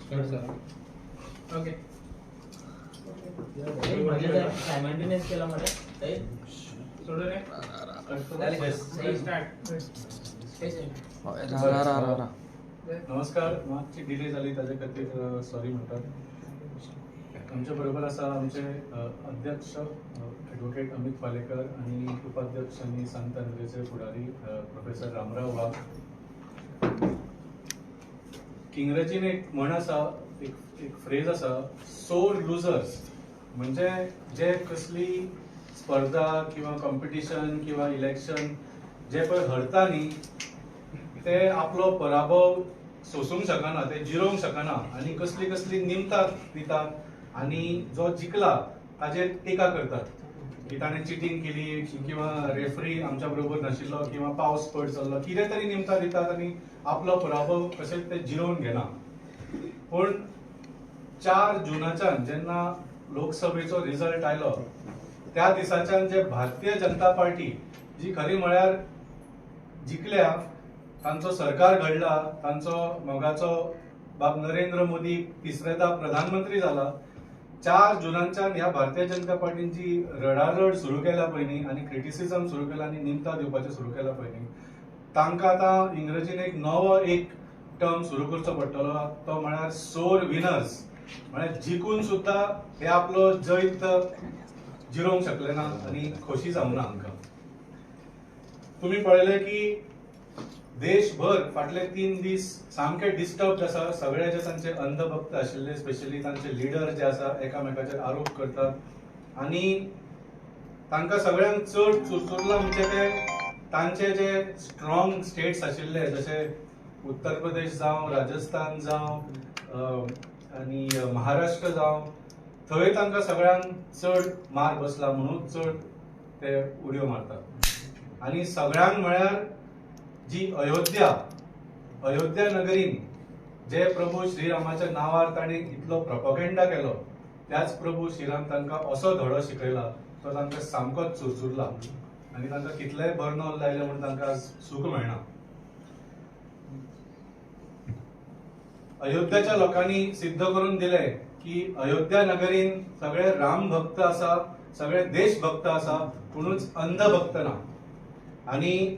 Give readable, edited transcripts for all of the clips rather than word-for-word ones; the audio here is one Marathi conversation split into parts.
ओके सायमल्टेनियस केला मला सोडू रे नमस्कार. मागची डिले झाली त्याच्या खातीर सॉरी म्हणतात. आमच्या बरोबर आसा आमचे अध्यक्ष ॲडव्होकेट अमित पालेकर आणि उपाध्यक्ष आणि संत अंद्रेचे फुडारी प्रोफेसर रामराव वाघ. इंग्रजीन एक म्हण आसा, एक फ्रेज आसा, सोर लुजर्स, म्हणजे जे कसली स्पर्धा किंवा कॉम्पिटिशन किंवा इलेक्शन जे पळय हरता न्ही ते आपलो पराभव सोसूंक शकना, ते जिरोवंक शकना आनी कसली कसली निमतां दितात आनी जो जिखला ताजेर टिका करतात की ताणें चिटींग केली किंवा रेफरी आमच्या बरोबर नाशिल्लो किंवा पावस पड चल्लो, कितें तरी निमतां दितात आनी आपलो पराभव कशेंच ते जिरोवन घेना. पूण 4 जुनाच्यान जेन्ना लोकसभेचो रिजल्ट आयलो त्या दिसाच्यान जे भारतीय जनता पार्टी जी खरी म्हळ्यार जिखल्या, तांचो सरकार घडला, तांचो मोगाचो बाब नरेंद्र मोदी तिसरेदा प्रधानमंत्री जाला, 4 जुनाच्यान ह्या भारतीय जनता पार्टीन जी रडारड सुरू केल्या पळय आनी क्रिटिसिजम सुरू केला आनी निमतां दिवपाचें सुरू केला पळय, तांकां आतां इंग्रजीन एक नवो टर्म सुरू करचो पडटलो, तो म्हळ्यार सोर विनर्स. म्हळ्यार जिखून सुद्धा हे आपलो जैत जिरोवंक शकले ना आनी खोशी जावना. आमकां तुम्ही पळयलें की देशभर फाटले 3 दीस सामके डिस्टर्ब आसा. सगळे जे तांचे अंधभक्त आशिल्ले, स्पेशली तांचे लिडर जे आसा एकामेकाचेर आरोप करतात आनी तांकां सगळ्यांक चड चुरचुरला म्हणजे ते तांचे जे स्ट्रॉंग स्टेट्स आशिल्ले जशे उत्तर प्रदेश जावं, राजस्थान जावं आनी महाराष्ट्र जावं, थंय तांकां सगळ्यांक चड मार बसला म्हणून चड ते उडयो मारतात. आनी सगळ्यांक म्हळ्यार जी अयोध्या नगरीन जे प्रभू श्रीरामाच्या नांवार ताणी इतलो प्रोपगेंडा केलो, त्याच प्रभू श्रीराम तांकां असो धडो शिकयला तो तांकां सामकोच चुरचुरला आनी तांकां कितलेय बर्नॉल लायले म्हणून तांकां आज सूख मेळना. अयोध्याच्या लोकांनी सिद्ध करून दिले की अयोध्या नगरीन सगळे राम भक्त आसा, सगळे देशभक्त आसा, पुणूच अंधभक्त ना. आनी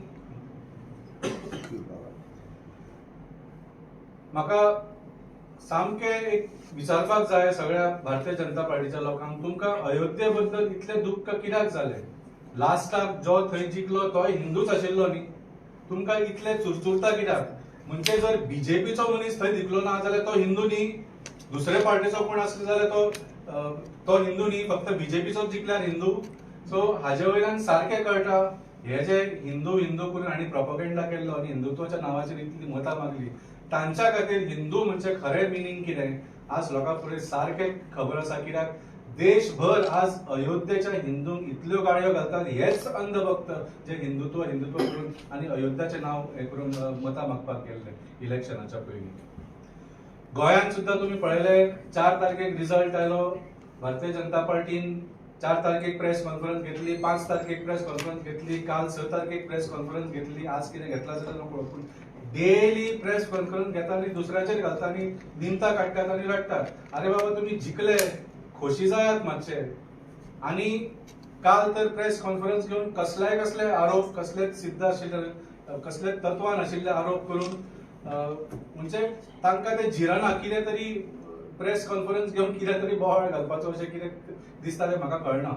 म्हाका सामके एक विचारपाक जाय सगळ्या भारतीय जनता पार्टीच्या लोकांक, तुमकां अयोध्ये बद्दल इतले दुख्ख कित्याक जाले? लास्टाक जो थंय जिखलो तो हिंदूच आशिल्लो न्ही, तुमकां इतले चुरचुरता कित्याक? म्हणजे जर बीजेपीचो मनीस थंय जिखलो ना जाल्यार तो हिंदू न्ही, दुसरे पार्टीचो कोण आसलो जाल्यार तो हिंदू न्ही, फक्त बीजेपीचो जिखल्यार हिंदू. सो हाजे वयल्यान सारकें कळटा हे जे हिंदू करून हांणी प्रोपगेंडा केल्लो आनी हिंदुत्वाच्या नांवाचेर इतली मतां मागली, तांच्या खातीर हिंदू म्हणजे खरें मिनींग कितें आज लोकां फुडें सारकें खबर आसा. कित्याक देशभर आज अयोध्येच्या हिंदूंक इतल्यो गाळयो घालतात हेच अंधभक्त जे हिंदुत्व करून आनी अयोध्याचें नांव हे करून मतां मागपाक गेल्ले इलेक्शनाच्या पयलीं. गोंयांत सुद्दां तुमी पळयलें 4 तारखेक रिजल्ट आयलो, भारतीय जनता पार्टीन 4 तारखेक प्रेस कॉन्फरन्स घेतली, 5 तारखेक प्रेस कॉन्फरन्स घेतली, काल 6 तारखेक प्रेस कॉन्फरन्स घेतली, आज कितें घेतला जाल्यार नको, पूण डेली प्रेस कॉन्फरन्स घेतात आनी दुसऱ्याचेर घालतात आनी निमतां काडटात आनी रडटात. अरे बाबा तुमी जिखले, खोशी जायात मातशे. आनी काल तर प्रेस कॉन्फरन्स घेवन कसले आरोप, कसलेच सिद्ध आशिल्ले, कसलेच तत्वान आशिल्ले आरोप करून म्हणजे तांकां ते जिराना कितें तरी प्रेस कॉन्फरन्स घेवन कितें तरी बोवाळ घालपाचो अशें कितें दिसता तें म्हाका कळना.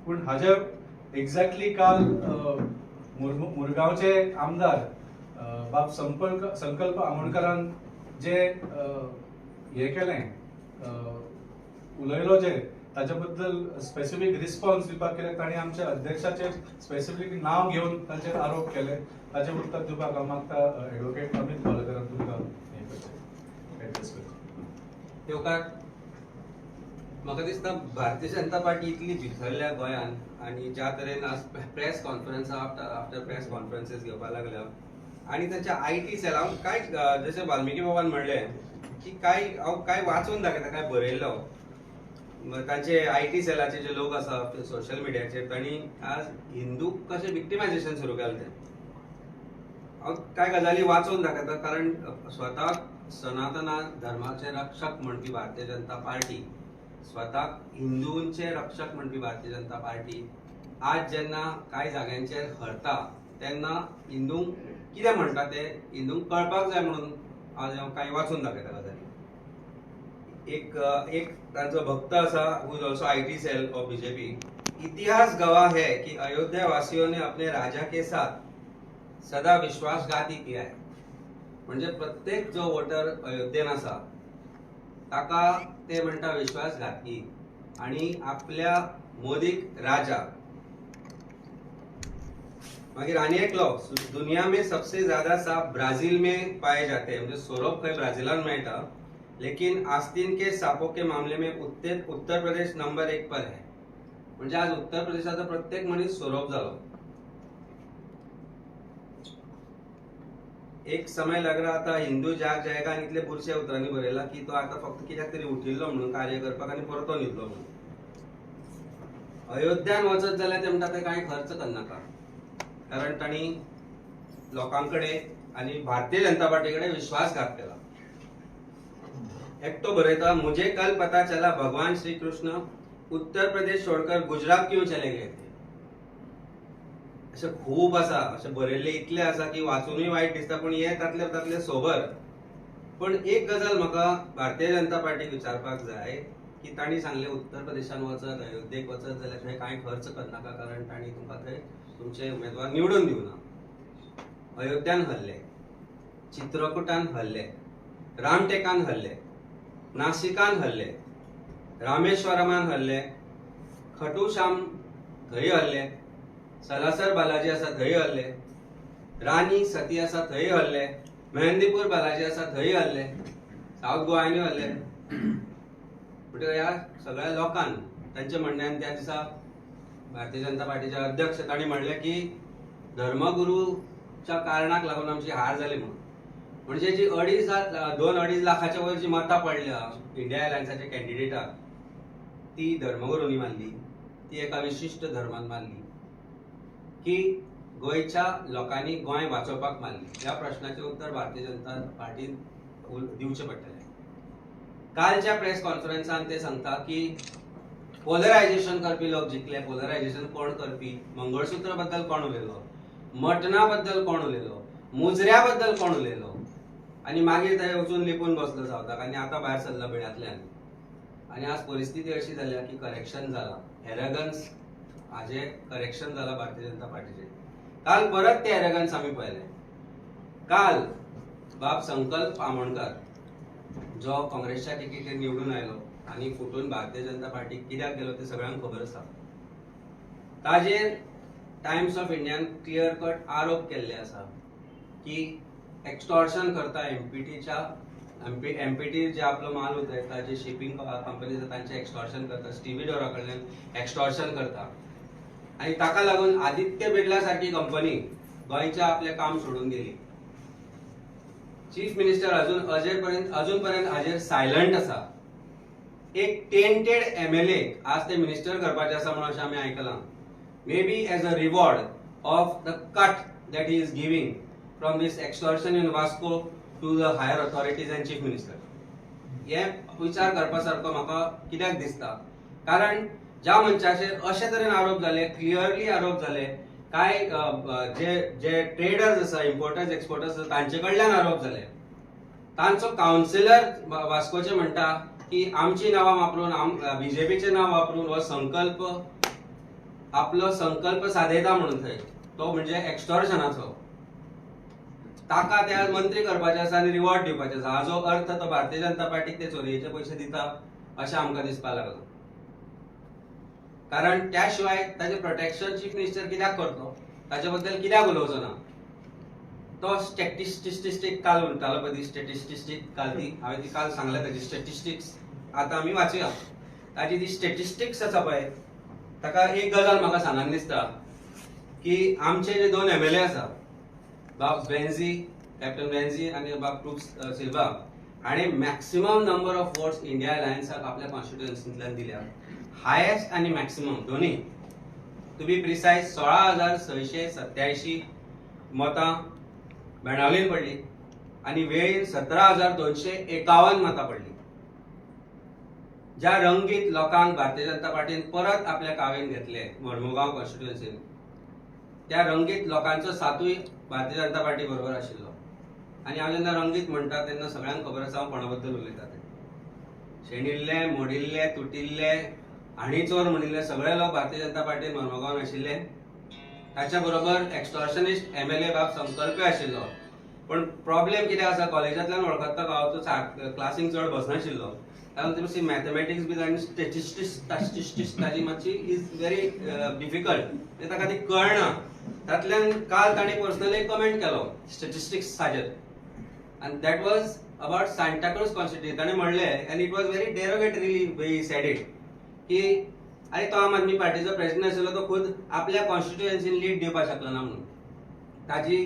पूण हाजे एक्झॅक्टली काल मुरगांवचे आमदार बाब संकल्प आमोणकरान जे हे केलें उलयलो जे ताचे बद्दल स्पेसिफीक रिस्पॉन्स दिवपाक केले, ताणी आमच्या अध्यक्षाचे स्पेसिफीक नांव घेवन तांचेर आरोप केले. ताचे उत्तर दिवपाक हांव मागता ॲडव्होकेट अमित पालेकरान तुमकां एड्रेस करचें. येवकार म्हाका दिसता भारतीय जनता पार्टी इतली भितरल्या गोंयांत आनी ज्या तरेन आज प्रेस कॉन्फरन्स आफ्टर प्रेस कॉन्फरन्सीस घेवपाक लागल्या आनी तांच्या IT सेलांक काय जशें वाल्मिकी बाबान म्हणलें की हांव काय वाचून दाखयता, काय बरयल्लो तांचे IT सेलाचे जे लोक आसा सोशल मिडियाचेर तांणी आज हिंदू कशें विक्टिमायझेशन सुरू केलें तें हांव काय गजाली वाचून दाखयता. कारण स्वताक सनातन धर्माचे रक्षक म्हणपी भारतीय जनता पार्टी, स्वताक हिंदूंचे रक्षक म्हणपी भारतीय जनता पार्टी आज जेन्ना कांय जाग्यांचेर हरता तेन्ना हिंदूंक कितें म्हणटा ते हिंदूंक कळपाक जाय म्हणून आज हांव कांय वाचून दाखयता गजाली. एक तांचो भक्त आसा who is also IT cell of BJP. इतिहास गवाह है कि अयोध्या वासियों ने अपने राजा के साथ सदा विश्वासघाती किया है. म्हणजे प्रत्येक जो वोटर अयोध्येन आसा ताका ते म्हणटा विश्वासघाती आणि आपल्या मोदीक राजा. मागीर आनी एक लॉ, दुनिया में सबसे ज्यादा सांप ब्राजील में पाए जाते हैं. म्हणजे सोरोप खंय ब्राजीलान मेळटा, लेकिन आस्तीन के सांपों के मामले में उत्तर प्रदेश नंबर 1 पर है. म्हणजे आज उत्तर प्रदेशाचा प्रत्येक मनीस सोरोप जालो. एक समय लग रहा था हिंदू जाग जाएगा आणि इतले बुरशे उतरांनी बरयला की तो आता फक्त कित्याक तरी उठिल्लो म्हणून कार्य करपाक आनी परतो न्हिदलो म्हणून. अयोध्यान वचत जाल्यार ते म्हणटा ते कांय खर्च करनाका, कारण तांणी लोकांकडे आणि भारतीय जनता पार्टी कडेन विश्वासघात केला. एकटो बरयता, मुझे कल पता चला भगवान श्री कृष्ण उत्तर प्रदेश छोड़कर गुजरात क्यों चले गए थे. अशें खूब आसा, अशें बरयल्ले इतले आसा की वाचूनय वायट दिसता, पण हे तातले सोबर. पण एक गजाल म्हाका भारतीय जनता पार्टीक विचारपाक जाय की तांणी सांगले उत्तर प्रदेशान वचत, अयोध्येक वचत जाल्यार थंय कांय खर्च करनाका, कारण तांणी तुमकां थंय तुमचे उमेदवार निवडून दिवना. अयोध्यान हल्ले, चित्रकूटान हल्ले, रामटेकान हल्ले, नाशिकान हल्ले, रामेश्वरमान हल्ले, खटूश्याम थंय हल्ले, सलासर बालाजी आसा थंय हल्ले, राणी सती आसा थंय हल्ले, मेहंदीपूर बालाजी आसा थंय हल्ले, साऊथ गोवानूय हल्ले. म्हणजे ह्या सगळ्या लोकांन तांचे म्हणण्यान त्या दिसा भारतीय जनता पार्टीचे अध्यक्ष तांणी म्हणले की धर्मगुरूच्या कारणाक लागून आमची हार जाली म्हणून. म्हणजे जी 2-2.5 लाखाच्या वयर जी मतां पडल्या इंडिया अलायन्साच्या कॅन्डिडेटाक, ती धर्मगुरूंनी मारली, ती एका विशिष्ट धर्मान मारली की गोंयच्या लोकांनी गोंय वाचोवपाक मारली. ह्या प्रश्नाचे उत्तर भारतीय जनता पार्टीन दिवचे पडटले. कालच्या प्रेस कॉन्फरन्सान ते सांगता की पोलरायझेशन करपी लोक जिखले. पोलरायझेशन कोण करपी? मंगळसूत्र बद्दल कोण उलयलो, मटना बद्दल कोण उलयलो, मुजऱ्या बद्दल कोण उलयलो, आणि मागीर थंय वचून लिपून बसलो सावताक आणि आता भायर सरला बिळांतल्यान. आणि आज परिस्थिती अशी जाल्या की करेक्शन जाला, एरगन्स हाजे करेक्शन जाला भारतीय जनता पार्टीचे. काल परत ते एरगन्स आमी पळयले. काल बाब संकल्प आमोणकर जो काँग्रेसच्या तिकेटीर निवडून आयलो आणि फुटून भारतीय जनता पार्टीक कित्याक गेलो ते सगळ्यांक खबर आसा. ताजेर times of Indian clear cut आरोप केल्ले आसा की एक्सटॉर्शन करता एमपीटी जे आपलो माल उतरयता, जे शिपिंग कंपनीज तांचे एक्सटॉर्शन करता, स्टीव्हिडोरा कडल्यान एक्सटॉर्शन करता. आणि ताका लागून आदित्य बिर्ला सारखी कंपनी गोंयच्या आपले काम सोडून गेली. चीफ मिनिस्टर अजून पर्यंत हाजेर सायलंट आसा. एक टेंटेड एमएलए आज ते मिनिस्टर करपाचे आसा म्हणून अशें आमी आयकलां. May be as a reward of the cut that he is giving from this extortion in Vasco to the higher authorities and chief minister. हे विचार करपासारको म्हाका कित्याक दिसता, कारण ज्या मनशाचेर अशे तरेन आरोप जाले, क्लियरली आरोप जाले, काय जे ट्रेडर्स आसा, इम्पोर्टर्स एक्सपोर्टर्स आसा तांचे कडल्यान आरोप जाले. तांचो काउन्सिलर वास्कोचे म्हणटा की आमची नांवां वापरून, बीजेपीचे नांव वापरून हो संकल्प आपलो संकल्प साधयता म्हणून थंय तो म्हणजे एक्सटॉर्शनाचो. ताका त्या मंत्री करपाचे आसा आनी रिवॉर्ड दिवपाचे आसा. हाजो अर्थ तो भारतीय जनता पार्टीक ते चोरयेचे पयशे दिता अशें आमकां दिसपाक लागला. कारण त्या शिवाय ताचे प्रोटेक्शन चीफ मिनिस्टर कित्याक करतलो, ताचे बद्दल कित्याक उलोवचो ना. तो स्टॅटिस्टिक काल म्हणटालो पळय, ती स्टॅटिस्टिक काल ती हांवें ती काल सांगल्या ताची स्टॅटिस्टिक्स आतां आमी वाचुया. ताची ती स्टॅटिस्टिक्स आसा पळय, ताका एक गजाल म्हाका सांगन दिसता की आमचे जे 2 एमएलए आसा, बाब बेन्झी, कॅप्टन बेन्झी आणि बाब क्रूक्स सिल्वा, हाणें maximum number of votes India अलायन्साक आपल्या कॉन्स्टिट्युएन्सींतल्यान दिल्या. हायेस्ट आणि मॅक्सिमम दोन्ही. टू बी प्रिसायज 16,687 मतां बेणावलीन पडली आणि वेळेन 17,251 मतां पडली. ज्या रंगीत लोकांक भारतीय जनता पार्टीन परत आपल्या कावेन घेतले मडमुगांव कॉन्स्टिट्युएन्सीन, त्या रंगीत लोकांचो साथूय भारतीय जनता पार्टी बरोबर आशिल्लो. आणि हांव जेन्ना रंगीत म्हणटा तेन्ना सगळ्यांक खबर आसा हांव कोणा बद्दल उलयता ते. शेणिल्ले, मोडिल्ले, तुटिल्ले आनी चोर म्हणिल्ले सगळे लोक भारतीय जनता पार्टीन मडमुगांवान आशिल्ले. ताच्या बरोबर एक्स्टॉर्शनिस्ट MLA बाब संकल्प आशिल्लो. पण प्रॉब्लेम कितें आसा, कॉलेजांतल्यान वळखता हांव तो क्लासीक चड बसनाशिल्लो. कारण मॅथमॅटिक्स बी आनी स्टॅटिस्टिक्स ताजी मातशी इज व्हेरी डिफिकल्ट, ताका ती कळना. तातल्यान काल ताणें पर्सनली कमेंट केलो स्टॅटिस्टिक्स हाजेर, and that was about Santa Cruz constituency. ताणें म्हणलें, and it was very derogatorily he said it, की अरे तो आम आदमी पार्टीचो प्रेसिडेंट आशिल्लो, तो खुद आपल्या कॉन्स्टिट्युएन्सीन लीड दिवपाक शकलो ना म्हणून. ताजी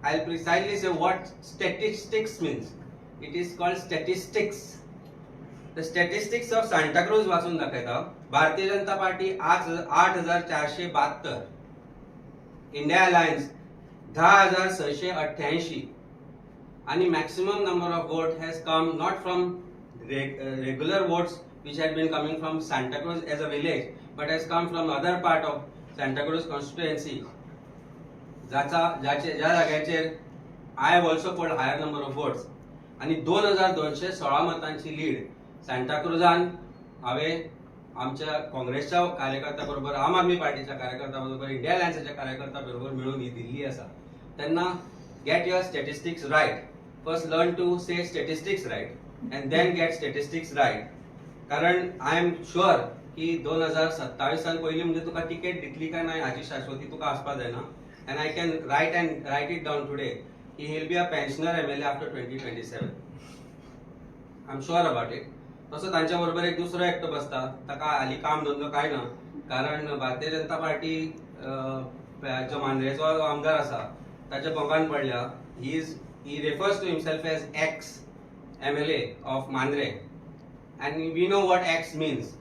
I precisely say what statistics means. It is called statistics. The statistics of Santa Cruz वाचून दाखयता. Bharatiya Janata Party 8,472, India alliance 10,688, and maximum number of vote has come not from regular votes which had been coming from Santa Cruz as a village, but has come from other part of Santa Cruz constituency. ज्या जाग्याचेर I have also polled higher number of votes. आणि 2,216 मतांची लीड सांता क्रुजान हांवें आमच्या काँग्रेसच्या कार्यकर्त्या बरोबर, आम आदमी पार्टीच्या कार्यकर्त्या बरोबर, इंडिया अलायन्सच्या कार्यकर्त्या बरोबर मेळून ही दिल्ली आसा. तेन्ना get your statistics right. First learn to say statistics right and then get statistics right. कारण I am sure की 2027 पयलीं म्हणजे तुका तिकेट दितली काय नाही हाची शाश्वती तुका आसपाक जायना. And I can write it down today. He will be a pensioner MLA after 2027. I'm sure about it. तसो तांच्या बरोबर एक दुसरो एकटो बसता, ताका हाली काम धंदो काय ना. कारण भारतीय जनता पार्टी जो मांद्रेचो आमदार आसा ताच्या बोगान पडल्या. He refers to himself as ex-MLA of Mandre, and we know what ex means.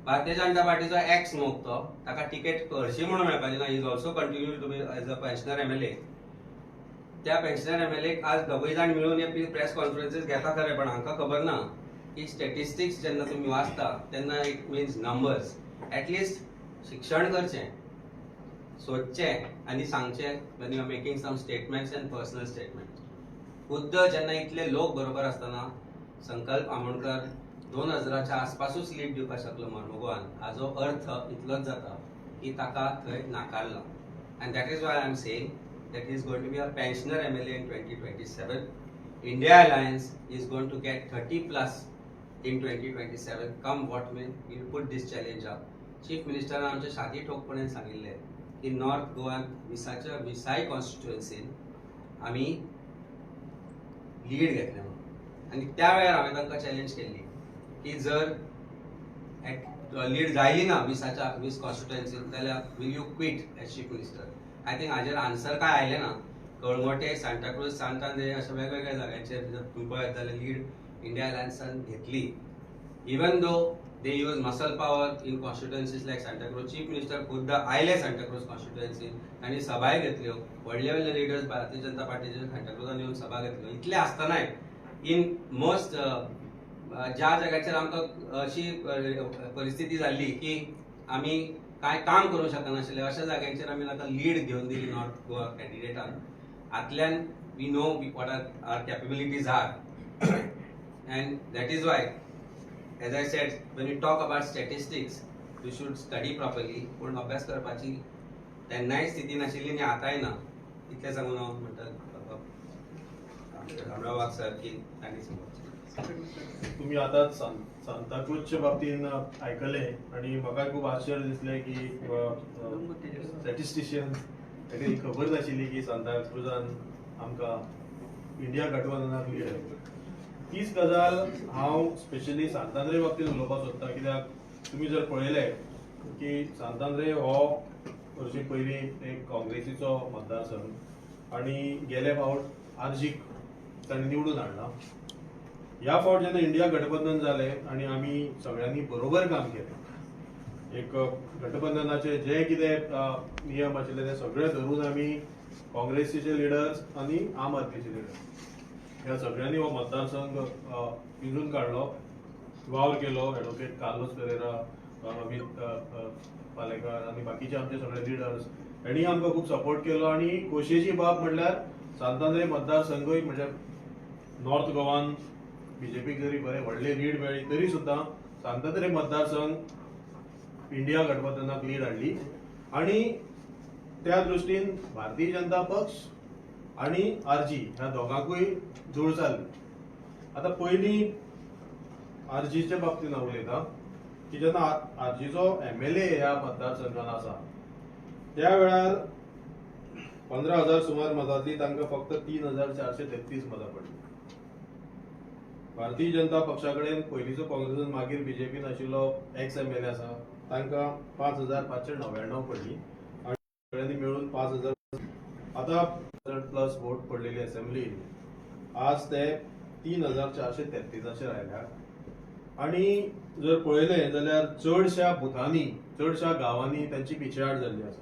Bharatiya Janata पार्टीचो x मोग तो, ताका तिकेट हरशी म्हणून मेळपाची ना. He is also continue to be as a pensioner MLA. त्या पेन्शनर MLA आज दोगूय जाण मिळून हे प्रेस कॉन्फरन्सीस घेता खरे, पण हांकां खबर ना की स्टॅटिस्टिक्स जेन्ना तुमी वाचता तेन्ना इट मिन्स नंबर्स. एटलिस्ट शिक्षण करचें, सोदचें आनी सांगचें when you are making some statements and personal statements. खुद्द जेन्ना इतले लोक बरोबर आसतना संकल्प आमोणकर 2000च्या आसपासूच लीड दिवपाक शकलो मडमुगोवान, हाजो अर्थ इतलोच जाता की ताका थंय नाकारला. And that is why I am saying that he is going to be a pensioner MLA in 2027. India Alliance is going to get 30 plus in 2027. Come what may, we will put this challenge up. Chief Minister आमच्या छाती ठोकपणे सांगिल्ले की नॉर्थ गोवा विसाच्या विसाय कॉन्स्टिट्युएन्सीन आमी लीड घेतले म्हणून. आणि त्या वेळार हांवें तांकां चॅलेंज केल्ली की जर लीड जायली ना वीस कॉन्स्टिट्युएन्सीन जाल्यार will you quit as chief minister. I think हाजेर आन्सर काय आयलें ना. कळंगोटे, सांता क्रूज, सांतांद्रे अशा वेगवेगळ्या जाग्यांचेर तुम्ही पळयत जाल्यार लीड इंडिया अलायन्सान घेतली. Even though they use muscle power in constituencies like Santa Cruz. Chief Minister खुद्द आयले सांता क्रूज कॉन्स्टिट्युएन्सी आणि सभाय घेतल्यो. व्हडले व्हडले लिडर्स भारतीय जनता पार्टीचे सांता क्रूजान येवन सभा घेतल्यो. इतले आसतनाय इन मोस्ट ज्या जाग्याचेर आमकां अशी परिस्थिती जाल्ली की आमी कांय काम करूंक शकनाशिल्ले, अशा जाग्यांचेर आमी ताका लीड घेवन दिली नॉर्थ गोवा कॅन्डिडेटान. हातल्यान we know what are capabilities are. And that is why as I said, when you talk about statistics, you should study properly. पण अभ्यास करपाची तेन्नाय स्थिती नाशिल्ली आनी आतांय ना. इतलें सांगून हांव म्हणटा रामराव वाघ सर की तांणी सांगपाचें. तुम्ही आता सांता क्रूजच्या बाबतीन आयकले आणि म्हाका खूब आश्चर्य दिसलें की स्टॅटिस्टिशियन ताका ही खबर नाशिल्ली की सांता क्रूजान आमकां इंडिया गठबंधनाक लीड आहे. तीच गजाल हांव स्पेशली सांतांद्रे बाबतींत उलोवपाक सोदतां. कित्याक तुमी जर पळयलें की सांतांद्रे हो हरशीं पयलीं एक काँग्रेसीचो मतदारसंघ आनी गेले फावट आर्जीक ताणें निवडून हाडला. ह्या फावट जेन्ना इंडिया गठबंधन जालें आनी आमी सगळ्यांनी बरोबर काम केलें, एक गठबंधनाचे जे कितें नियम आशिल्ले ते सगळे धरून आमी काँग्रेसीचे लिडर्स आणि आम आदमीचे लिडर ह्या सगळ्यांनी हो मतदारसंघ पिंजून काढलो, वावर केलो. ॲडव्होकेट कार्लोस पेरेरा, अमित पालेकर आणि बाकीचे आमचे सगळे लिडर्स यांनी आमकां खूप सपोर्ट केलो. आणि खोशयेची बाब म्हणल्यार सांतांद्रे मतदारसंघय म्हणजे नॉर्थ गोवान बीजेपीक जरी बरे व्हडले लीड मेळ्ळी तरी सुद्दां सांतांद्रे मतदारसंघ इंडिया गठबंधनाक लीड हाडली. आणि त्या दृश्टीन भारतीय जनता पक्ष आणि आरजी ह्या दोगांकूय जोड जाल्ली. आता पयलीं आरजीच्या बाबतींत हांव उलयतां की जेन्ना आरजीचो MLA ह्या मतदारसंघान आसा त्या वेळार 15,000 सुमार मतांतली तांकां फक्त 3,433 मतां पडली. भारतीय जनता पक्षा कडेन पयलींचो काँग्रेसीन मागीर बीजेपीन आशिल्लो एक्स MLA आसा तांकां 5,599 पडली आनी सगळ्यांनी मेळून 5,000. आता प्लस वोट पडलेली असेंब्ली आज ते 3,433 अशें रायल्यात. आणि जर पळयलें जाल्यार चडशा बुथांनी चडशा गांवांनी तांची पिछेहाट जाल्ली आसा.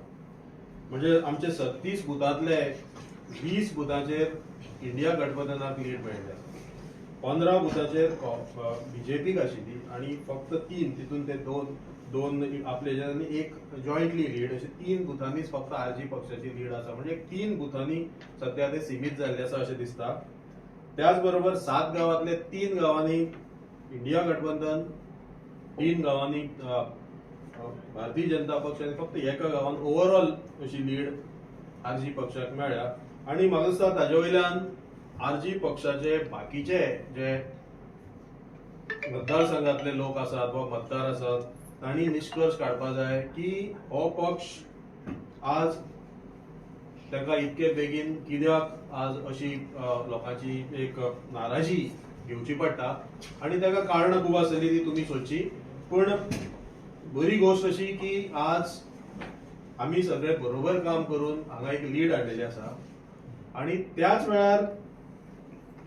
म्हणजे आमचे 36 बुथांतले 20 बुथांचेर इंडिया गठबंधनाक लीड मेळिल्ली आसा. 15 बुथांचेर बीजेपीक आशिल्ली आणि फक्त 3 तितून ते दोन आपले आणि एक जॉईंटली लीड अशी 3 बुथांनीच फक्त आरजी पक्षाची लीड आसा. म्हणजे 3 बुथांनी सध्या ते सीमित जाल्ले आसा अशें दिसता. त्याच बरोबर 7 गावांतले 3 गावांनी इंडिया गठबंधन, 3 गावांनी भारतीय जनता पक्ष आणि फक्त एका गावान ओव्हरऑल अशी लीड आरजी पक्षाक मेळ्ळ्या. आणि म्हाका दिसता ताजे वयल्यान आरजी पक्षाचे बाकीचे जे मतदारसंघातले लोक आसात वा मतदार आसात तांणी निष्कर्ष काडपा जाय की हो पक्ष आज ताका इतके बेगीन कित्याक आज अशी लोकांची एक नाराजी घेवची पडटा. आणि ताका कारणां खूब आसतली ती तुमी सोदची. पूण बरी गोष्ट अशी की आज आमी सगळे बरोबर काम करून हांगा एक लीड हाडलेली आसा. आणि त्याच वेळार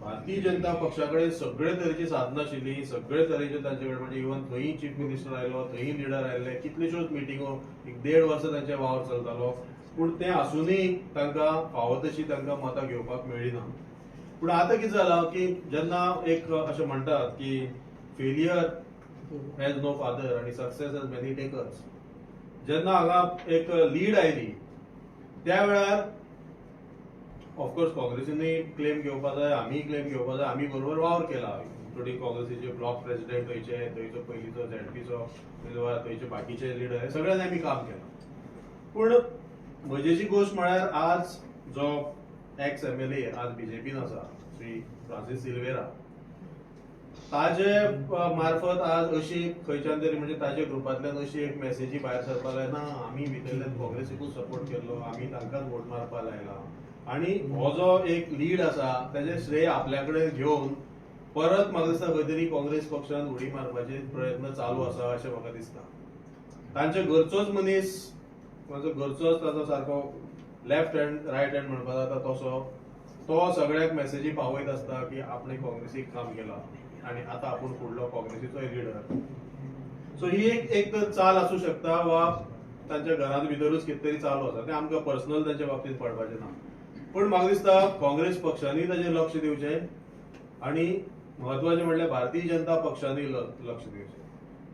भारतीय जनता पक्षाकडे सगळे तरेची साधनां आशिल्ली, सगळे तरेचे तांचे कडेन म्हणजे इवन थंय चीफ मिनिस्टर आयलो, थंय लिडर आयले, कितल्योश्योच मिटिंगो 1.5 वर्सां तांचे वावर चलतालो. पूण ते आसुनूय तांकां फावो तशी तांकां मतां घेवपाक मेळ्ळी ना. पूण आतां कितें जालां की जेन्ना एक अशें म्हणटात की फेलियर हॅज नो फादर आणि सक्सेस हॅज मेनी टेकर्स. जेन्ना हांगा एक लीड आयली त्या वेळार ऑफकोर्स काँग्रेसीनूय क्लेम घेवपा जाय, आमी क्लेम घेवपा जाय. आमी बरोबर वावर केला, इन्क्लुडींग काँग्रेसीचे ब्लॉक प्रेसिडेंट थंयचो पयलींचो ZPचो थंयचे बाकीचे लिडर हे सगळ्यांनी आमी काम केलां. पूण मजेची गोष्ट म्हळ्यार आज जो एक्स MLA आज बीजेपीन आसा श्री फ्रांसीस सिल्वेरा ताजे मार्फत आज अशी खंयच्यान तरी म्हणजे ताजे ग्रुपांतल्यान अशी एक मेसेजी भायर सरपा लायना आमी भितरल्यान काँग्रेसीकूच सपोर्ट केल्लो, आमी तांकांच वोट मारपा लायला. आणि हो जो एक लीड आसा ताजे श्रेय आपल्या कडेन घेवन परत म्हाका दिसता खंय तरी काँग्रेस पक्षान उडी मारपाचे प्रयत्न चालू आसा अशें म्हाका दिसता. तांचे घरचोच मनीस म्हणजे घरचोच ताचो सारको लेफ्ट हँड रायट हँड म्हणपा जाता तसो तो सगळ्याक मेसेजी पावयत आसता की आपणे काँग्रेसीक काम केलां आणि आता आपूण फुडलो काँग्रेसीचो लिडर. सो ही एक चाल आसूं शकता वा तांच्या घरांत भितरूच कितें तरी चालू आसा. तें आमकां पर्सनल तांच्या बाबतींत पडपाचें ना. पूण म्हाका दिसता काँग्रेस पक्षांनी ताचेर लक्ष दिवचें आणि महत्वाचें म्हणल्यार भारतीय जनता पक्षांनी लक्ष दिवचें.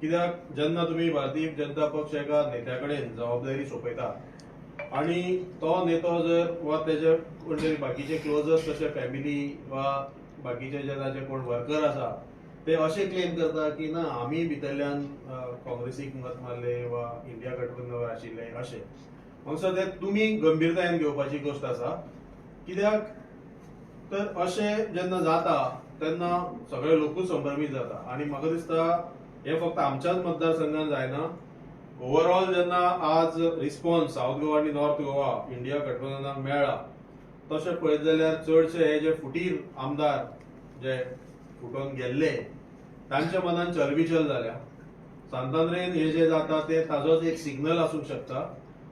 कित्याक जेन्ना तुमी भारतीय जनता पक्ष एका नेत्या कडेन जबाबदारी सोंपयता आणि तो नेतो जर वा तेजे कोण तरी बाकीचे क्लोजस्ट तशे फॅमिली वा बाकीचे जे ताचे कोण वर्कर आसा ते अशें क्लेम करता की ना आमी भितरल्यान काँग्रेसीक मत मारले वा इंडिया गठबंधनावर आशिल्ले अशें. म्हाका दिसता तें तुमी गंभीरतायेन घेवपाची गोश्ट आसा. कित्याक तर अशें जेन्ना जाता तेन्ना सगळे लोकूच संभ्रमीत जाता. आणि म्हाका दिसता हे फक्त आमच्याच मतदारसंघान जायना, ओव्हरऑल जेन्ना आज रिस्पॉन्स साऊथ गोवा आणि नॉर्थ गोवा इंडिया गठबंधनाक मेळ्ळा तशें पळयत जाल्यार चडशे हे जे फुटीर आमदार जे फुटोवन गेल्ले तांच्या मनान चलबिचल जाल्या. सांतांद्रेन हे जे जाता ते ताजोच एक सिग्नल आसूंक शकता.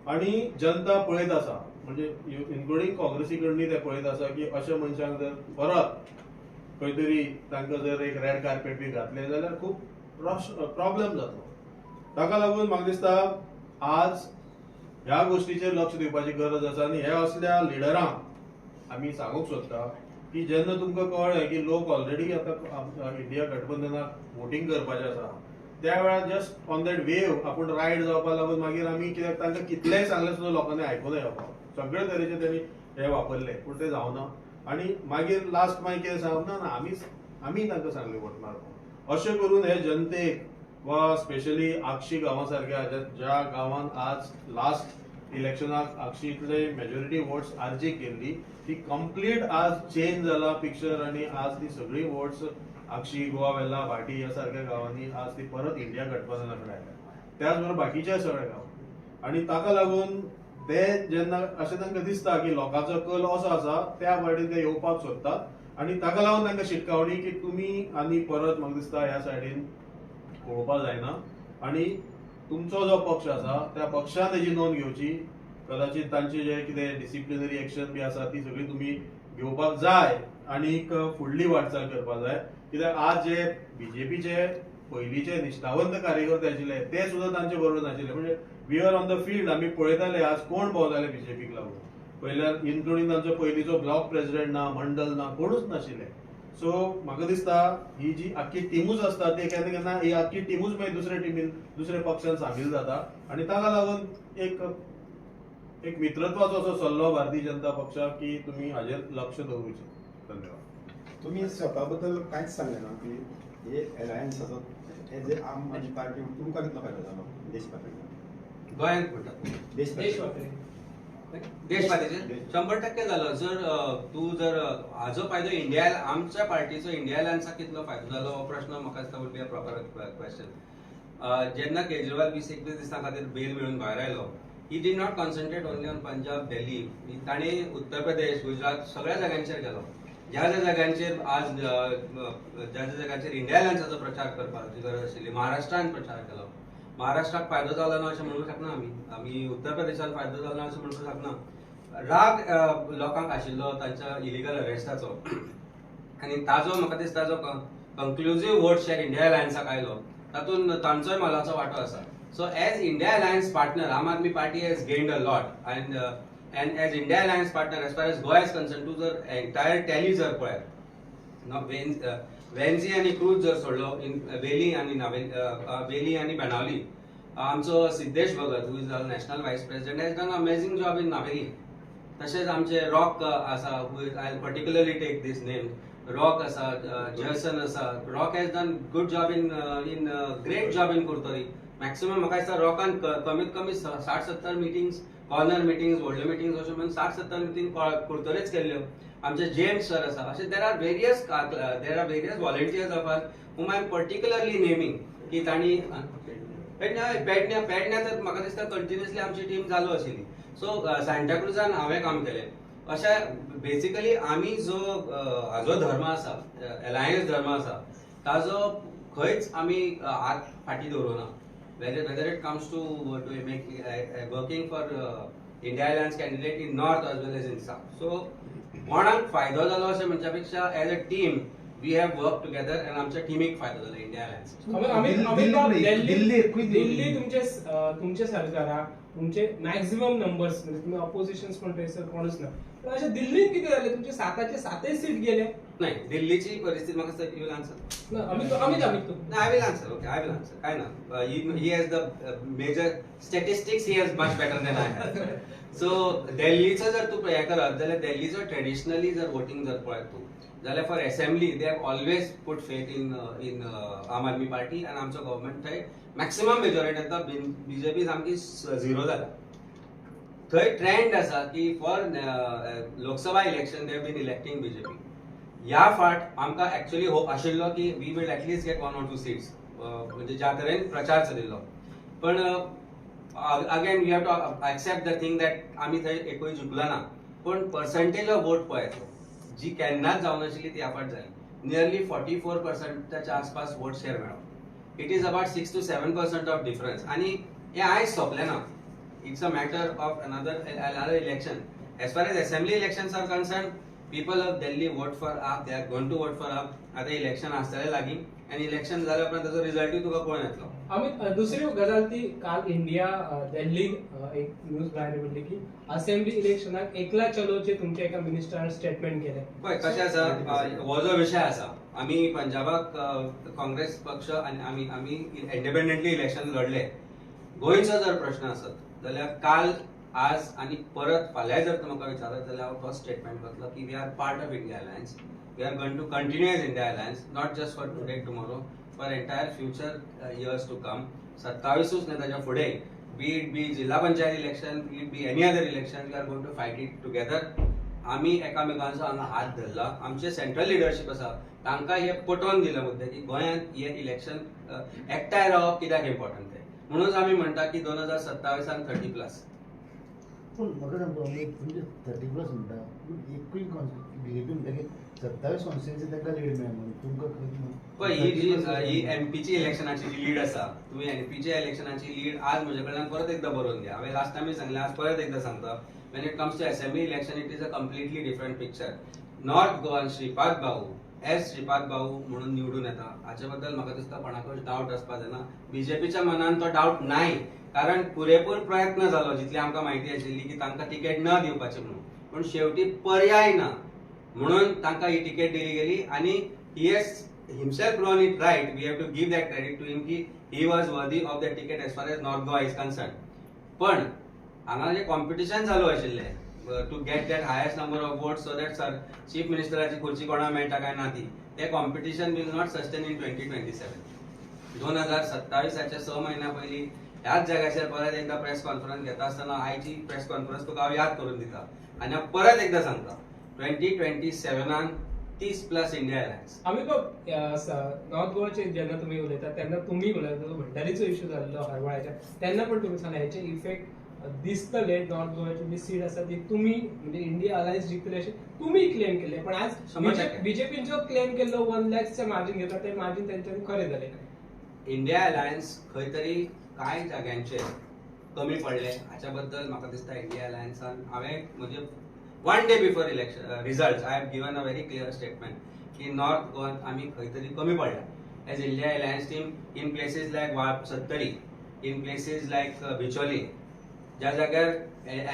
आणि जनता पळयत आसा म्हणजे इन्क्लुडींग काँग्रेसी कडनी ते पळयत आसा की अशा मनशांक जर परत खंय तरी तांकां जर एक रेड कार्पेट बी घातलें जाल्यार खूब प्रॉब्लेम जातलो. ताका लागून म्हाका दिसता आज ह्या गोष्टीचेर लक्ष दिवपाची गरज आसा आनी हे असल्या लिडरांक आमी सांगूंक सोदता की जेन्ना तुमकां कळ्ळें की लोक ऑलरेडी आतां इंडिया गठबंधनाक वोटींग करपाचें आसा त्या वेळार जस्ट ऑन दॅट वेव आपूण रायड जावपा लागून मागीर आमी कित्याक तांकां कितलेंय सांगलें सुद्दां लोकांनी आयकूनय येवपा सगळे तरेचे तेणी हे वापरले पूण ते जावना आनी मागीर लास्ट मागीर कितें सांगप ना आमी तांकां सांगलें वोट मारपाक अशें करून हे जनतेक वा स्पेशली आगशी गांवा सारक्या ज्या गांवान आज लास्ट इलेक्शनाक आगशींतले मेजॉरिटी वोट्स आरजी केल्ली ती कंप्लीट आज चेंज जाला पिक्चर आनी आज ती सगळी वोट्स आगशी गोवा वेल्ला भाटी ह्या सारक्या गांवांनी आज ती परत इंडिया गठबंधना कडेन आयल्या त्याच बरोबर बाकीच्या सगळ्या गांवांनी आनी ताका लागून ते जेन्ना अशें तांकां दिसता की लोकांचो कल असो आसा त्या वाटेन ते येवपाक सोदतात आनी ताका लागून तांकां शिटकावणी की तुमी आनी परत म्हाका दिसता ह्या सायडीन पळोवपाक जायना आनी तुमचो जो पक्ष आसा त्या पक्षान तेजी नोंद घेवची कदाचित तांचे जे कितें डिसिप्लिनरी एक्शन बी आसा ती सगळी तुमी घेवपाक जाय आनीक फुडली वाटचाल करपाक जाय कित्याक आज जे बीजेपीचे पयलींचे निश्ठावंत कार्यकर्ते आशिल्ले ते सुद्दां तांचे बरोबर नाशिल्ले म्हणजे we are on the field आमी पळयताले आज कोण भोंवताले बीजेपीक लागून पयल्यार इन्क्लुडींग तांचो पयलींचो ब्लॉक प्रेसिडेंट ना मंडल ना कोणूच नाशिल्ले सो म्हाका दिसता ही जी आख्खी टिमूच आसता ती केन्ना केन्ना ही आख्खी टिमूच मागीर दुसऱ्या टिमीन दुसऱ्या पक्षान सामील जाता आनी ताका लागून एक मित्रत्वाचो असो सल्लो भारतीय जनता पक्षाक की तुमी हाजेर लक्ष दवरुचें धन्यवाद तुम्ही स्वता बद्दल कांयच सांगले ना की हे अलायन्स आसा एज ए आम आदमी पार्टी तुमकां कितलो फायदो जालो देश पातळीर गोंयांत म्हणटात देश देशपातळीचेर 100% जालो जर हाजो फायदो इंडिया आमच्या पार्टीचो इंडिया अलायन्साक कितलो फायदो जालो हो प्रश्न म्हाका दिसता would be a proper question जेन्ना केजरीवाल 20-21 दिसां खातीर बेल मेळून भायर आयलो he did not concentrate only on Punjab Delhi ताणी उत्तर प्रदेश गुजरात सगळ्या जाग्यांचेर गेलो ज्या ज्या जाग्यांचेर आज ज्या जाग्यांचेर इंडिया अलायन्साचो प्रचार करपाची गरज आशिल्ली महाराष्ट्रान प्रचार केलो महाराष्ट्राक फायदो जालो ना अशें म्हणूंक शकना आमी उत्तर प्रदेशान फायदो जालो ना अशें म्हणूंक शकना राग लोकांक आशिल्लो तांच्या इलिगल अरेस्टाचो आनी ताजो म्हाका दिसता जो कंक्लुझिव्ह वोट शेअर इंडिया अलायन्साक आयलो तातूंत तांचोय मोलाचो वांटो आसा so as India alliance partner Aam Aadmi Party has gained a lot and as India Alliance partner, as far as Goa is concerned, to the entire tally जर पळयत now वेन्झी आणि क्रूज जर सोडलो इन वेली आणि बेनावली आमचो Siddhesh Bhagat who is national vice president has done amazing job in Navelim तशेंच आमचे रॉक आसा who I particularly take this name Rock आसा जयसन आसा Rock has done good job in great job in Curtorim maximum म्हाका दिसता रॉकान कमीत कमी 60-70 मिटिंग्स कॉर्नर मिटिंग्स व्हडल्यो मिटिंग्स अशें म्हणून 60-70 मिटींग कुर्तोरेच केल्ल्यो आमचे जेम्स सर आसा अशें there are various volunteers of us whom I am particularly naming की तांणी पेडण्या तर म्हाका दिसता कंटिन्युअसली आमची टीम चालू आशिल्ली सो सांताक्रुजान हांवें काम केलें अशें बेसिकली आमी जो हाजो धर्म आसा अलायन्स धर्म आसा ताजो खंयच आमी हात फाटी दवरूना whether it comes to working for India Alliance candidate in north as well as in south. So कोणाक फायदो जालो अशें म्हणच्या पेक्षा as a team we have work together and आमच्या टीमीक फायदो जालो इंडिया अलायन्स दिल्ली तुमचे सरकाराक तुमचे मॅक्झिमम नंबर्स म्हणजे तुम्ही ऑपोजिशन्स पण थंयसर कोणूच ना पण अशें दिल्लीत कितें जालें तुमचे 7चे सीट गेले नाही दिल्लीची परिस्थिती म्हाका दिसता you will answer Amit I will answer. Okay, I will answer. I know. He has the major statistics. He has much better than I have. So Delhiचं जर तू हे करत जाल्यार दिल्लीचं ट्रेडिशनली जर वोटिंग जर पळयत तू जाल्यार for assembly they have always put faith in Aam Aadmi Party आनी आमचो गव्हर्मेंट थंय मॅक्सिमम मेजॉरिटी येता बीजेपी सामकी झिरो जाला थंय ट्रेंड आसा की for Lok Sabha election they have been electing BJP ह्या फाट आमकां एक्चुअली होप आशिल्लो की we will at least get 1 or 2 seats म्हणजे ज्या तरेन प्रचार चलिल्लो पण again we have to accept the thing that आमी थंय एकूय जिखलो ना पण पर्संटेज ऑफ वोट पळयत जी केन्नाच जावं नाशिल्ली ती ह्या फाट जाली नियरली 44%च्या आसपास वोट शेअर मेळ्ळो it is about 6 to 7% of difference आनी हे आयज सोंपलें ना it's a matter of another election as far as assembly elections are concern people of Delhi vote for AAP. They are going to vote for AAP. आता इलेक्शन आसतले लागीं आनी इलेक्शन जाल्या उपरांत ताचो रिझल्टूय तुका पळोवन येतलो. अमित, दुसरी गजाल ती काल इंडिया दिल्लीन एक न्यूज भायर पडली की असेंब्ली इलेक्शनाक एकला चलोचे तुमच्या एका मिनिस्टरान स्टेटमेंट केले. पळय कशें आसा, हो जो विशय आसा, आमी पंजाबाक काँग्रेस पक्ष आनी आमी इंडिपेंडंटली इलेक्शन लढले. गोंयचो जर प्रश्न आसत जाल्यार काल आज आनी परत फाल्यां जर म्हाका विचारत जाल्यार हांव तो स्टेटमेंट करतलो की we are part of India alliance. We are going to continue as India alliance, not just for today tomorrow, for entire future years to come. 27 न्ही ताच्या फुडें, बी इट बी जिल्हा panchayat election, be it be any other election, we are going to fight it together. आमी एकामेकांचो हांगा हात धरला. आमचे सेंट्रल लिडरशीप आसा तांकां हे पटोवन दिले मुद्दे की गोंयांत हे इलेक्शन एकठांय रावप कित्याक इम्पॉर्टंट ते. म्हणूनच आमी म्हणटा की 2027 30+. पूण म्हाका सांगता म्हणजे 30+ म्हणटा एकूय बीजेपी म्हणटा की 27 कॉन्स्टिट्युएन्सी तांकां लीड मेळ्ळा म्हणून तुमकां पळय ही एमपीची इलेक्शनाची जी लीड आसा, तुम्ही एमपीच्या इलेक्शनाची लीड आज म्हजे कडल्यान परत एकदा बरोवन घ्या. हांवें लास्ट टायमूय सांगलें, आज परत एकदा सांगता. when it comes to assembly election, it is a completely different picture. North Goan Shripad भाऊ एस श्रीपाद भाऊ म्हणून निवडून येता, हाचे बद्दल म्हाका दिसता कोणाकूच डाऊट आसपा जायना. बीजेपीच्या मनान तो डाऊट नाही, कारण पुरेपूर प्रयत्न जालो जितली आमकां माहिती आशिल्ली की तांकां तिकेट न दिवपाची म्हणून, पण शेवटी पर्याय ना म्हणून तांकां ही तिकेट दिली गेली. आनी he has himself proven it right. We have to give that credit to him ki he was worthy of that ticket as far as North Goa is concerned. पण हांगा जे कॉम्पिटिशन चालू आशिल्ले to get that highest number of votes so that sir chief मिनिस्टराची खुर्ची कोणाक मेळटा काय ना ती, ते competition will not sustain in 2027. 2027च्या 6 म्हयन्या पयलीं ह्याच जाग्याचेर परत एकदा प्रेस कॉन्फरन्स घेता आसतना आयची प्रेस कॉन्फरन्स तुका हांव याद करून दिता आनी हांव परत एकदा सांगता 2027 30+ इंडिया अलायन्स. आम्ही नॉर्थ गोवाचे जेन्ना तुम्ही उलयता तेन्ना तुम्ही उलयता भंडारीचो इश्यू जाल्लो हरवळ्याच्या, तेन्ना पण तुम्ही सांगला हेचे इफेक्ट दिसतले. नॉर्थ गोवाची जी सीट आसा ती तुम्ही म्हणजे इंडिया अलायन्स जिंकतले अशें तुम्ही क्लेम केले, पण आज 100% बीजेपीन जो क्लेम केल्लो 1 lakhचे मार्जिन घेता ते मार्जिन त्यांच्यानी खरें जालें काय? इंडिया अलायन्स खंय तरी कांय जाग्यांचेर कमी पडले, हाच्या बद्दल म्हाका दिसता इंडिया अलायन्सान हांवें म्हणजे one day before election results I have given a very clear statement की नॉर्थ गोवान आमी खंय तरी कमी पडला as India alliance team in places like Sattari, in places like Bicholim, ज्या जाग्यार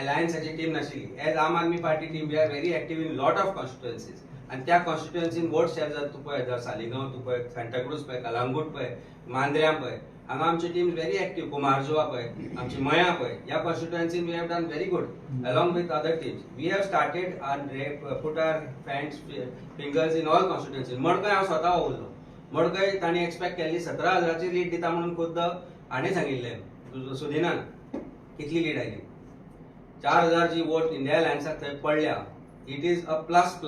अलायन्साची टीम नाशिल्ली. As Aam Aadmi Party team we are very active in lot of constituencies आनी त्या कॉन्स्टिट्युएन्सीन वोट शेअर जाता. तूं पळय जर सालिगांव, तूं पळय सांताक्रूज पळय, कलांगूट पळय, मांद्र्यां पळय, हांगा आमची टीम व्हेरी एक्टिव्ह. कुमारजुआ पळय, आमची मया पळय, ह्या कॉन्स्टिट्युएन्सीन we have done very good along with other teams. We have started put our fingers in all constituencies. मडकय हांव स्वता उरलो, मडकय तांणी एक्सपेक्ट केल्ली 17,000ची लीड दिता म्हणून खुद्द हाणें सांगिल्लें सुदिनान कितली लीड आयली. 4,000 जी वोट इंडिया अलायन्साक थंय पडल्या. It is a plus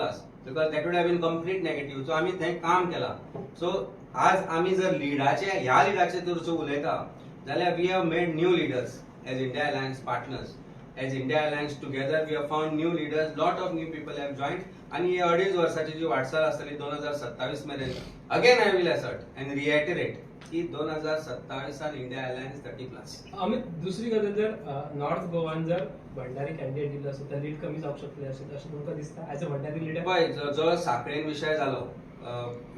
because that would have been complete negative. So आमी थंय काम केलां. सो आज आमी जर ह्या लिडाचे जर उलयता जाल्यार we have made new leaders as India alliance partners. As India alliance together we have found new leaders, lot of new people have joined. आनी ही 2.5 वर्साची जी वाटचाल आसतली 2027 मेरेन, again I will assert and reiterate की 2027 इंडिया अलायन्स 30+. अमित, दुसरी गजाल जर नॉर्थ गोवान जर भंडारी कॅन्डिडेट दिलो असत तर लीड कमी जावंक शकतली अशें तुमकां दिसता ॲज अ भंडारी लिडर? पळय जो साखळेन विशय जालो,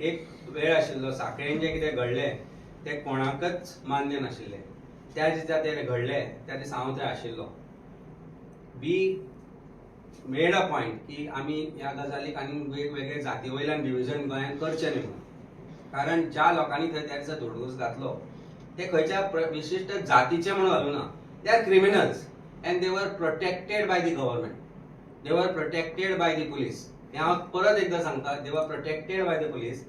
एक वेळ आशिल्लो साखळेन जें कितें घडलें तें कोणाकच मान्य नाशिल्लें. त्या दिसा तें घडलें त्या दिसा हांव थंय आशिल्लो. वी मेड अ पॉयंट की आमी ह्या गजालीक आनी वेगवेगळे जाती वयल्यान डिव्हिजन गोंयांत करचें न्ही म्हणून. कारण ज्या लोकांनी थंय त्या दिसा धुडगूस घातलो ते खंयच्या विशिश्ट जातीचे म्हणून घालूं ना. They are criminals and they वर प्रोटेक्टेड बाय दी गव्हर्नमेंट, दे वर प्रोटेक्टेड बाय दी पुलीस. हें हांव परत एकदा सांगता, दे वर प्रोटेक्टेड बाय द पुलीस.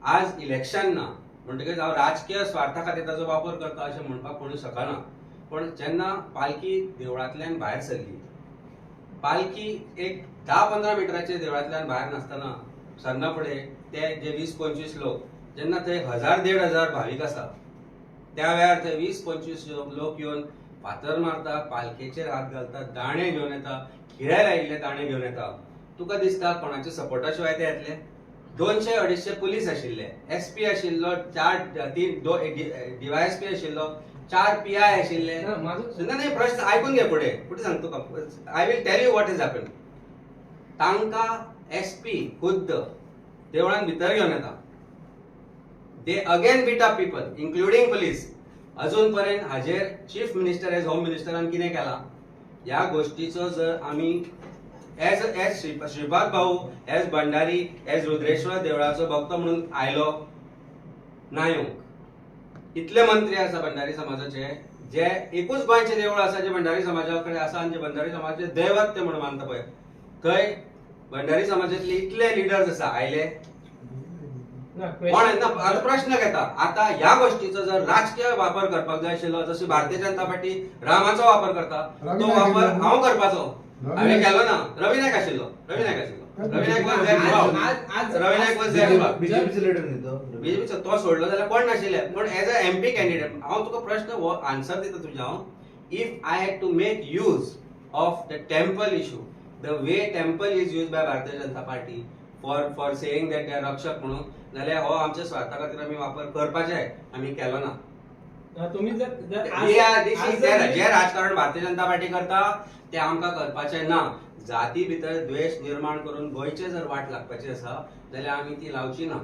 आज इलेक्शन ना म्हणटकीच हांव राजकीय स्वार्था खातीर ताचो वापर करता अशें म्हणपाक कोणूय शकना. पण जेन्ना पालखी देवळांतल्यान भायर सरली, पालखी एक 10-15 मिटराचेर देवळांतल्यान भायर नासतना सरना फुडें ते जे 20-25 लोक, जेन्ना थंय 1,000-1,500 भावीक आसा त्या वेळार थंय 20-25 लोक येवन फातर मारता, पालखेचेर हात घालतात, दाणे घेवन येता, खिळे लायिल्ले दाणे घेवन येता. तुका दिसता कोणाच्या सपोर्टा शिवाय ते येतले? 200-250 पुलीस आशिल्ले, एसपी आशिल्लो, 3 डीवायएसपी आशिल्लो, 4 PI आशिल्ले. नाही प्रश्न ऐकून घे, पुढे सांगतो का. I will tell you what is happen. तांकां एसपी खुद्द देवळान भितर घेवन येता, they again beat up people including police. अजूनपर्यंत हाजेर चीफ मिनिस्टर एज होम मिनिस्टरान कितें केला ह्या गोष्टीचो जर आमी एज श्रीपाद भाऊ एज भंडारी एज रुद्रेश्वर देवळाचो भक्त म्हणून आयलो ना येवंक. इतले मंत्री आसा भंडारी समाजाचे जे एकूच गोंयचे देवळ आसा जे भंडारी समाजा कडेन आसा आनी जे भंडारी समाजाचे दैवत ते म्हणून मानता पळय थंय भंडारी समाजातले इतले लिडर्स आसा आयले पण आता प्रश्न घेता आता ह्या गोष्टीचो जर राजकीय वापर करपाक जाय आशिल्लो जशी भारतीय जनता पार्टी रामाचो वापर करता तो वापर हांव करपाचो हांवें केलो ना. रवी नायक आशिल्लो Ravi Naik was there. बीजेपीचे leader न्ही तो. बीजेपीचो तो सोडलो जाल्यार कोण नाशिल्ले पण एज अ एमपी कॅन्डिडेट हांव तुका प्रश्न आन्सर दिता तुज्या हांव. If I had to make use of the temple issue the way temple is use by Bharatiya Janata Party for saying that they are रक्षक म्हणून जाल्यार हो आमच्या स्वार्था खातीर आमी वापर करपाचे आमी केलो ना. तुम्ही जे राजकारण भारतीय जनता पार्टी करता ते आमकां करपाचे ना. जाती भितर द्वेष निर्माण करून गोंयचे जर वाट लागपाची आसा जाल्यार आमी ती लावची ना.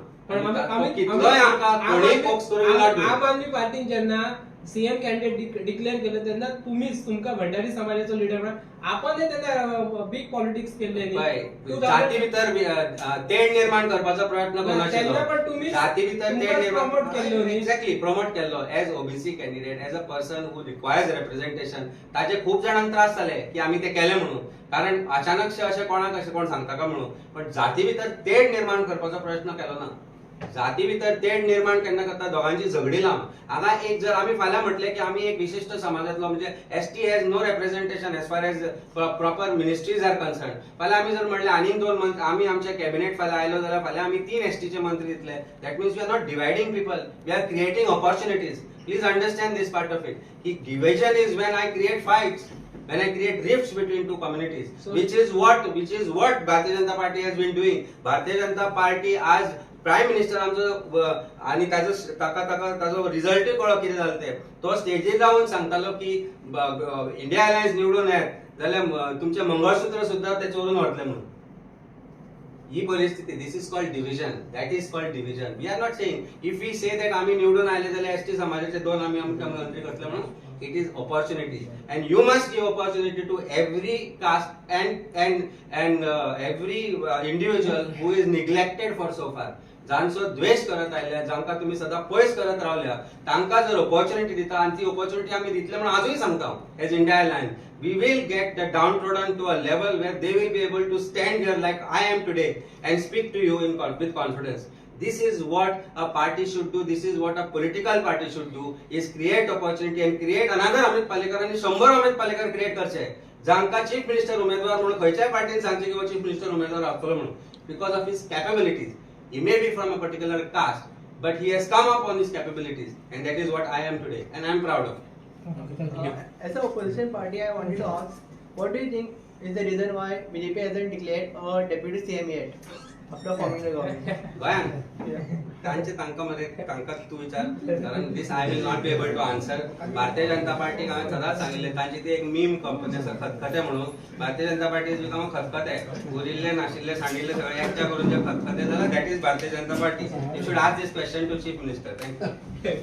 कितलोय आमकां कोणीय फोक्स करून आम आदमी पार्टीन जेन्ना सीएम कॅन्डिडेट डिक्लेअर केलं तेन्ना तुम्हीच तुमका भंडारी समाजाचो लिडर म्हणून आपण तेन्ना बिग पॉलिटिक्स केल्ले न्ही. जाती भितर तेढ निर्माण करपाचो प्रयत्न करूं जाती भितर तेढ निर्माण एक्झॅक्टली प्रमोट केल्लो as OBC candidate as a person who requires representation. ताचे खूप जाणांक त्रास जाले की आमी ते केले म्हणून कारण अचानकशे अशें कोणाक अशें कोण सांगता का म्हणून. पण जाती भितर तेढ निर्माण करपाचो प्रयत्न केलो ना. जाती भितर तेढ निर्माण केन्ना करता दोगांची झगडी लावन हांगा एक जर आमी फाल्यां म्हटले की आमी एक विशिष्ट समाजातलो म्हणजे ST has no representation as far as proper ministries are concern. फाल्यां आमी जर म्हटले आनीक 2 मंत्री आमी आमचे कॅबिनेट फाल्यां आयलो जाल्यार फाल्यां आमी 3 एसटीचे मंत्री दितले. That means we are not dividing people we are creating opportunities. Please understand this part of it. ही division is when I create fights when I create rifts between two communities, which is what Bharatiya Janata Party has been doing. Bharatiya Janata Party आज प्राईम मिनिस्टर आमचो आणि ताजो रिझल्ट कळो कितें जालो ते तो स्टेजीर जावन सांगतालो की इंडिया अलायन्स निवडून येत जाल्यार तुमचे मंगळसूत्र सुद्धा ते चोरून व्हरतले म्हणून. ही परिस्थिती this is called division. That is called division. We are not saying if we say that आम्ही निवडून आले जाल्यार एसटी समाजाचे 2 आम्ही आमच्या मंत्री करतले म्हणून. It is opportunity, and you must give opportunity to every caste and every individual who is neglected for so far. जांचो द्वेष करत आयल्या जांकां तुम्ही सदां पयस करत रावल्या तांकां जर ऑपॉर्च्युनिटी दिता आनी ती ऑपॉर्च्युनिटी आमी दितले म्हणून आजूय सांगता as India alliance we will get the downtrodden to a level where they will be able to stand here like I am today and speak to you with confidence. This is what a party should do. This is what a political party should do. Is create opportunity and create another Amit Palekar आणि 100 अमित पालेकर क्रिएट करचे जांकां चीफ मिनिस्टर उमेदवार म्हणून खंयच्याय पार्टीन सांगचे की चीफ मिनिस्टर उमेदवार आसतलो म्हणून because of his capabilities. He may be from a particular caste, but he has come up on his capabilities, and that is what I am today, and I am proud of. As an opposition party, I wanted to ask, what do you think is the reason why BJP hasn't declared a deputy CM yet after forming the government? गोंयान तांकां तूं विचार कारण this I will not be able to answer. Bharatiya Janata पार्टीक हांवें सदांच सांगिल्लें तांची ती एक मीम कंपनी आसा खतखते म्हणून. भारतीय जनता पार्टी इज बिकम खतखते उरिल्ले नाशिल्ले सांडिल्ले सगळे एकठांय करून जे खतखते जाल्यार that is Bharatiya Janata Party. You should ask this question to chief minister. Thank you.